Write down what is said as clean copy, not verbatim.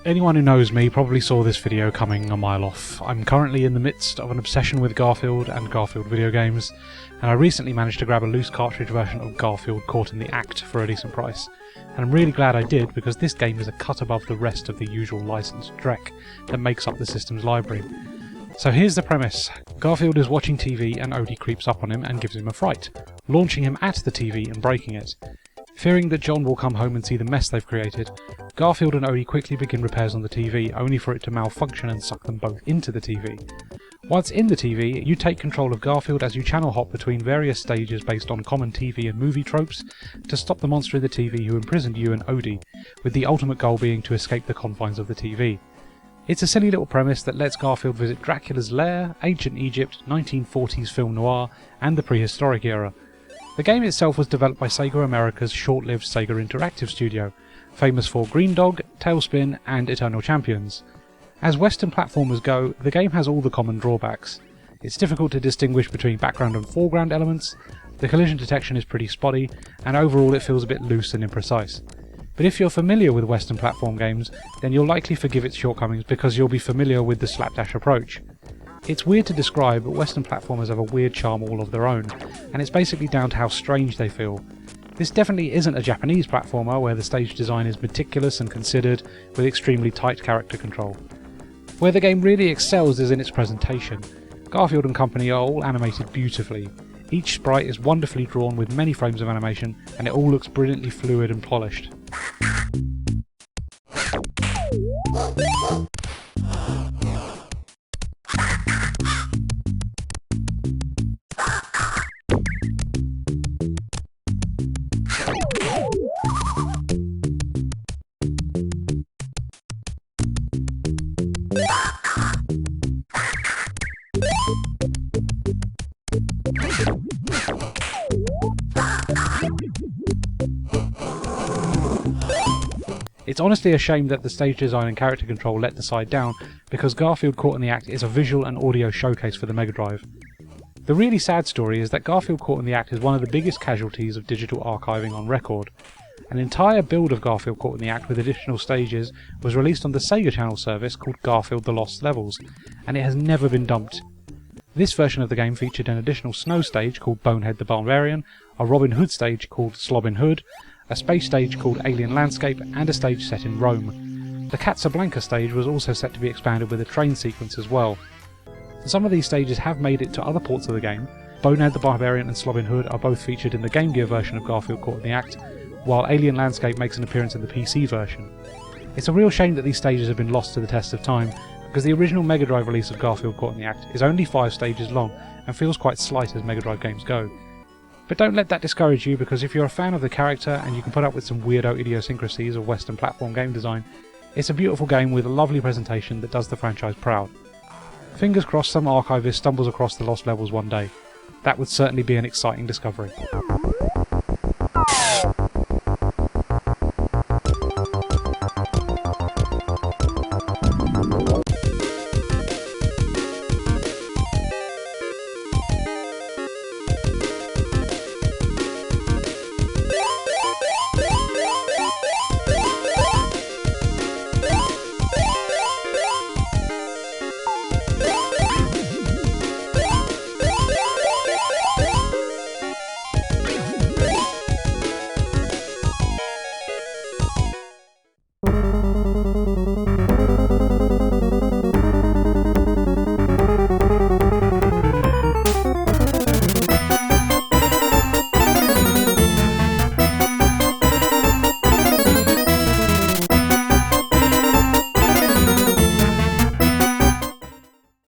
Anyone who knows me probably saw this video coming a mile off. I'm currently in the midst of an obsession with Garfield and Garfield video games, and I recently managed to grab a loose cartridge version of Garfield Caught in the Act for a decent price. And I'm really glad I did, because this game is a cut above the rest of the usual licensed dreck that makes up the system's library. So here's the premise. Garfield is watching TV and Odie creeps up on him and gives him a fright, launching him at the TV and breaking it. Fearing that John will come home and see the mess they've created, Garfield and Odie quickly begin repairs on the TV, only for it to malfunction and suck them both into the TV. Once in the TV, you take control of Garfield as you channel hop between various stages based on common TV and movie tropes to stop the monster in the TV who imprisoned you and Odie, with the ultimate goal being to escape the confines of the TV. It's a silly little premise that lets Garfield visit Dracula's lair, ancient Egypt, 1940s film noir, and the prehistoric era. The game itself was developed by Sega America's short-lived Sega Interactive Studio, famous for Green Dog, Tailspin, and Eternal Champions. As Western platformers go, the game has all the common drawbacks. It's difficult to distinguish between background and foreground elements, the collision detection is pretty spotty, and overall it feels a bit loose and imprecise. But if you're familiar with Western platform games, then you'll likely forgive its shortcomings because you'll be familiar with the slapdash approach. It's weird to describe, but Western platformers have a weird charm all of their own, and it's basically down to how strange they feel. This definitely isn't a Japanese platformer where the stage design is meticulous and considered, with extremely tight character control. Where the game really excels is in its presentation. Garfield and company are all animated beautifully. Each sprite is wonderfully drawn with many frames of animation, and it all looks brilliantly fluid and polished. It's honestly a shame that the stage design and character control let the side down, because Garfield Caught in the Act is a visual and audio showcase for the Mega Drive. The really sad story is that Garfield Caught in the Act is one of the biggest casualties of digital archiving on record. An entire build of Garfield Caught in the Act with additional stages was released on the Sega Channel service called Garfield The Lost Levels, and it has never been dumped. This version of the game featured an additional snow stage called Bonehead the Barbarian, a Robin Hood stage called Slobbin Hood, a space stage called Alien Landscape, and a stage set in Rome. The Casablanca stage was also set to be expanded with a train sequence as well. Some of these stages have made it to other ports of the game. Bonehead the Barbarian and Slobbin Hood are both featured in the Game Gear version of Garfield Caught in the Act, while Alien Landscape makes an appearance in the PC version. It's a real shame that these stages have been lost to the test of time, because the original Mega Drive release of Garfield Caught in the Act is only 5 stages long and feels quite slight as Mega Drive games go. But don't let that discourage you, because if you're a fan of the character and you can put up with some weirdo idiosyncrasies of Western platform game design, it's a beautiful game with a lovely presentation that does the franchise proud. Fingers crossed some archivist stumbles across the lost levels one day. That would certainly be an exciting discovery.